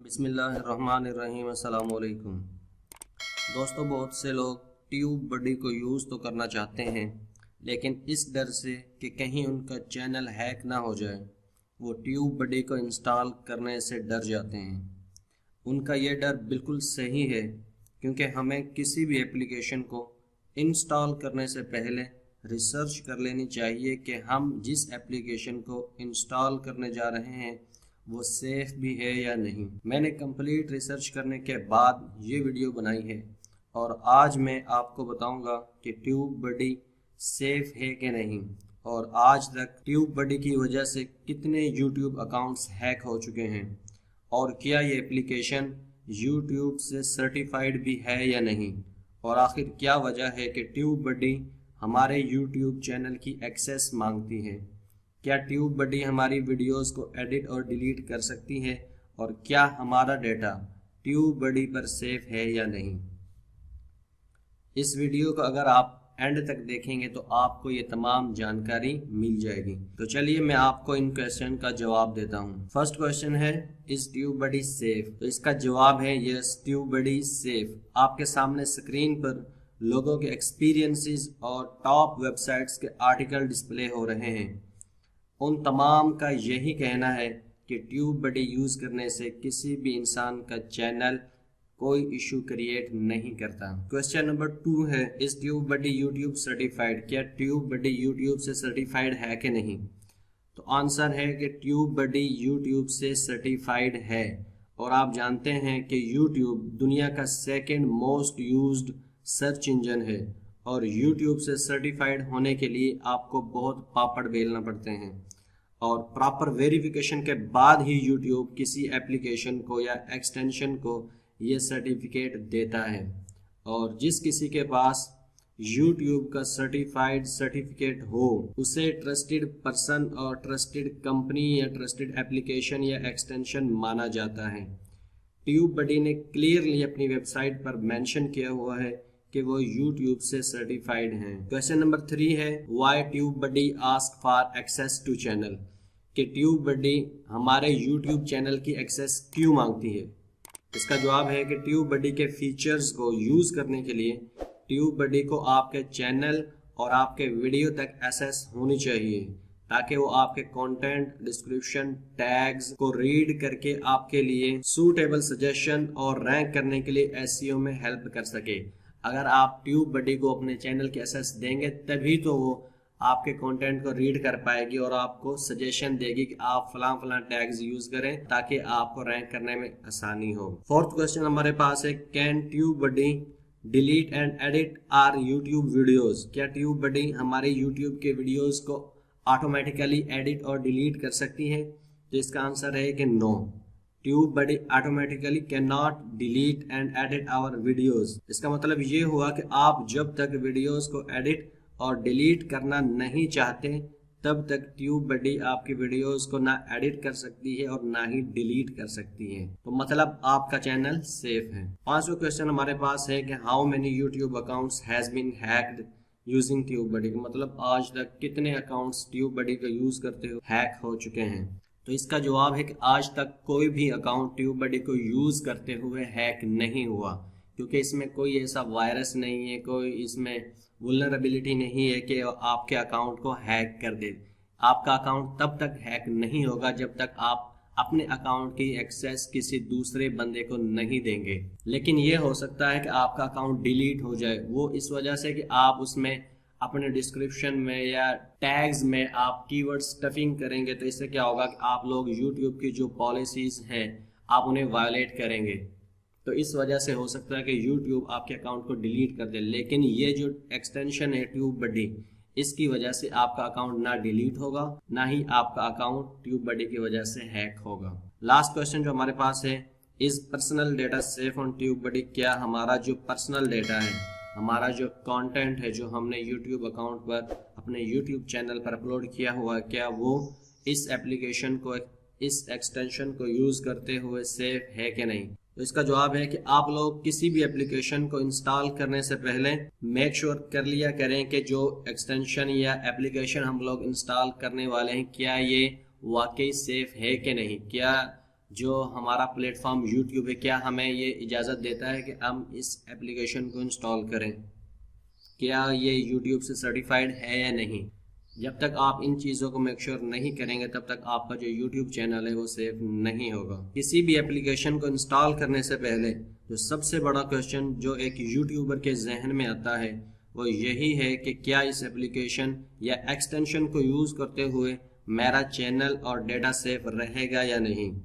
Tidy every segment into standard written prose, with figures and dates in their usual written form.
बिस्मिल्लाहिर्रहमानिर्रहीम। अस्सलाम वालेकुम दोस्तों, बहुत से लोग ट्यूब बडी को यूज़ तो करना चाहते हैं, लेकिन इस डर से कि कहीं उनका चैनल हैक ना हो जाए वो ट्यूब बडी को इंस्टॉल करने से डर जाते हैं। उनका ये डर बिल्कुल सही है, क्योंकि हमें किसी भी एप्लीकेशन को इंस्टॉल करने से पहले रिसर्च कर लेनी चाहिए कि हम जिस एप्लीकेशन को इंस्टॉल करने जा रहे हैं वो सेफ़ भी है या नहीं। मैंने कंप्लीट रिसर्च करने के बाद ये वीडियो बनाई है और आज मैं आपको बताऊंगा कि ट्यूब बडी सेफ़ है कि नहीं, और आज तक ट्यूब बडी की वजह से कितने यूट्यूब अकाउंट्स हैक हो चुके हैं, और क्या ये एप्लीकेशन यूट्यूब से सर्टिफाइड भी है या नहीं, और आखिर क्या वजह है कि ट्यूब बडी हमारे यूट्यूब चैनल की एक्सेस मांगती है। क्या ट्यूब बडी हमारी वीडियोस को एडिट और डिलीट कर सकती है, और क्या हमारा डेटा ट्यूब बडी पर सेफ है या नहीं। इस वीडियो को अगर आप एंड तक देखेंगे तो आपको ये तमाम जानकारी मिल जाएगी। तो चलिए मैं आपको इन क्वेश्चन का जवाब देता हूँ। फर्स्ट क्वेश्चन है, इज ट्यूब बडी सेफ? तो इसका जवाब है यस, ट्यूब बडी सेफ। आपके सामने स्क्रीन पर लोगों के एक्सपीरियंसेस और टॉप वेबसाइट्स के आर्टिकल डिस्प्ले हो रहे हैं। उन तमाम का यही कहना है कि ट्यूब बडी यूज़ करने से किसी भी इंसान का चैनल कोई इशू क्रिएट नहीं करता। क्वेश्चन नंबर 2 है, इस ट्यूब बडी यूट्यूब सर्टिफाइड? क्या ट्यूब बडी यूट्यूब से सर्टिफाइड है कि नहीं? तो आंसर है कि ट्यूब बडी यूट्यूब से सर्टिफाइड है, और आप जानते हैं कि यूट्यूब दुनिया का second most used search engine है, और यूट्यूब से सर्टिफाइड होने के लिए आपको बहुत पापड़ बेलना पड़ते हैं, और प्रॉपर वेरिफिकेशन के बाद ही यूट्यूब किसी एप्लीकेशन को या एक्सटेंशन को ये सर्टिफिकेट देता है। और जिस किसी के पास यूट्यूब का सर्टिफाइड सर्टिफिकेट हो उसे ट्रस्टेड पर्सन और ट्रस्टेड कंपनी या ट्रस्टेड एप्लीकेशन या एक्सटेंशन माना जाता है। ट्यूब बडी ने क्लियरली अपनी वेबसाइट पर मेंशन किया हुआ है कि वो YouTube से सर्टिफाइड हैं। क्वेश्चन नंबर 3 है, why TubeBuddy ask for access to channel? कि ट्यूब बडी हमारे YouTube चैनल की एक्सेस क्यों मांगती है? इसका जवाब है कि ट्यूब बडी के फीचर्स को यूज़ करने के लिए ट्यूब बडी को आपके चैनल और आपके वीडियो तक एक्सेस होनी चाहिए, ताकि वो आपके कंटेंट, डिस्क्रिप्शन, टैग्स को रीड करके आपके लिए सूटेबल सजेशन और रैंक करने के लिए SEO में हेल्प कर सके। अगर आप ट्यूब बडी को अपने चैनल के एक्सेस देंगे तभी तो वो आपके कंटेंट को रीड कर पाएगी और आपको सजेशन देगी कि आप फलां टैग्स यूज करें ताकि आपको रैंक करने में आसानी हो। फोर्थ क्वेश्चन हमारे पास है, can TubeBuddy delete and edit our YouTube videos? क्या ट्यूब बडी हमारे यूट्यूब के वीडियोज को ऑटोमेटिकली एडिट और डिलीट कर सकती है? तो इसका आंसर है कि no, TubeBuddy automatically can not delete and edit our videos. इसका मतलब ये हुआ कि आप जब तक वीडियोज को एडिट और डिलीट करना नहीं चाहते तब तक ट्यूब बडी आपकी वीडियोस को ना एडिट कर सकती है और ना ही डिलीट कर सकती है। तो मतलब आपका चैनल सेफ है। पांचवा क्वेश्चन हमारे पास है कि how many YouTube accounts has been hacked using TubeBuddy? मतलब आज तक कितने अकाउंट्स ट्यूब बडी का यूज करते हुए हैक हो चुके हैं? तो इसका जवाब है कि आज तक कोई भी अकाउंट ट्यूब बडी को यूज करते हुए हैक नहीं हुआ, क्योंकि इसमें कोई ऐसा वायरस नहीं है, कोई इसमें वल्नरेबिलिटी नहीं है कि आपके अकाउंट को हैक कर दे। आपका अकाउंट तब तक हैक नहीं होगा जब तक आप अपने अकाउंट की एक्सेस किसी दूसरे बंदे को नहीं देंगे। लेकिन ये हो सकता है कि आपका अकाउंट डिलीट हो जाए, वो इस वजह से कि आप उसमें अपने डिस्क्रिप्शन में या टैग्स में आप कीवर्ड स्टफिंग करेंगे। तो इससे क्या होगा कि आप लोग यूट्यूब की जो पॉलिसीज हैं आप उन्हें वायलेट करेंगे, तो इस वजह से हो सकता है कि YouTube आपके अकाउंट को डिलीट कर दे। लेकिन ये जो एक्सटेंशन है ट्यूब बडी, इसकी वजह से आपका अकाउंट ना डिलीट होगा, ना ही आपका अकाउंट ट्यूब बडी की वजह से हैक होगा। लास्ट क्वेश्चन जो हमारे पास है, is personal data safe on TubeBuddy? क्या हमारा जो पर्सनल डेटा है, हमारा जो कंटेंट है जो हमने YouTube अकाउंट पर अपने YouTube चैनल पर अपलोड किया हुआ है, क्या वो इस एप्लीकेशन को, इस एक्सटेंशन को यूज करते हुए सेफ है कि नहीं? तो इसका जवाब है कि आप लोग किसी भी एप्लीकेशन को इंस्टॉल करने से पहले मेक श्योर कर लिया करें कि जो एक्सटेंशन या एप्लीकेशन हम लोग इंस्टॉल करने वाले हैं क्या ये वाकई सेफ है कि नहीं, क्या جو ہمارا پلیٹ فارم یوٹیوب ہے کیا ہمیں یہ اجازت دیتا ہے کہ ہم اس اپلیکیشن کو انسٹال کریں، کیا یہ یوٹیوب سے سرٹیفائیڈ ہے یا نہیں۔ جب تک آپ ان چیزوں کو میک شور نہیں کریں گے تب تک آپ کا جو یوٹیوب چینل ہے وہ سیف نہیں ہوگا۔ کسی بھی اپلیکیشن کو انسٹال کرنے سے پہلے جو سب سے بڑا کویسچن جو ایک یوٹیوبر کے ذہن میں آتا ہے وہ یہی ہے کہ کیا اس اپلیکیشن یا ایکسٹینشن کو یوز کرتے ہوئے میرا چینل اور ڈیٹا سیف رہے گا یا نہیں۔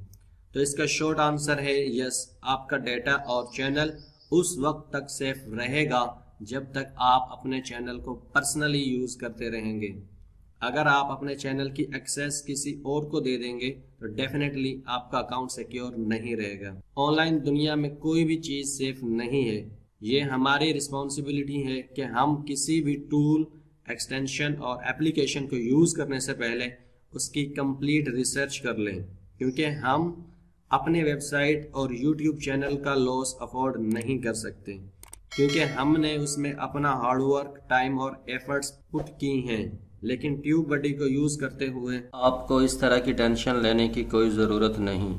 تو اس کا شارٹ آنسر ہے یس، آپ کا ڈیٹا اور چینل اس وقت تک سیف رہے گا جب تک آپ اپنے چینل کو پرسنلی یوز کرتے رہیں گے۔ اگر آپ اپنے چینل کی ایکسیس کسی اور کو دے دیں گے تو ڈیفینیٹلی آپ کا اکاؤنٹ سیکیور نہیں رہے گا۔ آن لائن دنیا میں کوئی بھی چیز سیف نہیں ہے۔ یہ ہماری رسپانسبلٹی ہے کہ ہم کسی بھی ٹول، ایکسٹینشن اور اپلیکیشن کو یوز کرنے سے پہلے اس کی کمپلیٹ ریسرچ کر لیں، کیونکہ ہم اپنے ویب سائٹ اور یوٹیوب چینل کا لاس افورڈ نہیں کر سکتے، کیونکہ ہم نے اس میں اپنا ہارڈ ورک، ٹائم اور ایفرٹس پٹ کی ہیں۔ لیکن ٹیوب بڈی کو یوز کرتے ہوئے آپ کو اس طرح کی ٹینشن لینے کی کوئی ضرورت نہیں،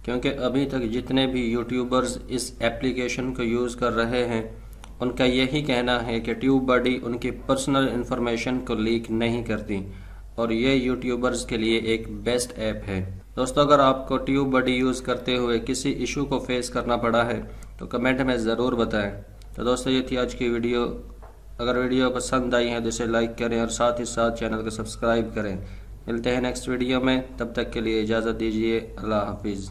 کیونکہ ابھی تک جتنے بھی یوٹیوبرز اس ایپلیکیشن کو یوز کر رہے ہیں ان کا یہی کہنا ہے کہ ٹیوب بڈی ان کی پرسنل انفارمیشن کو لیک نہیں کرتی، اور یہ یوٹیوبرز کے لیے ایک بیسٹ ایپ ہے۔ دوستو، اگر آپ کو ٹیوب بڈی یوز کرتے ہوئے کسی ایشو کو فیس کرنا پڑا ہے تو کمنٹ میں ضرور بتائیں۔ تو دوستو، یہ تھی آج کی ویڈیو۔ اگر ویڈیو پسند آئی ہے تو اسے لائک کریں اور ساتھ ہی ساتھ چینل کو سبسکرائب کریں۔ ملتے ہیں نیکسٹ ویڈیو میں، تب تک کے لیے اجازت دیجیے۔ اللہ حافظ۔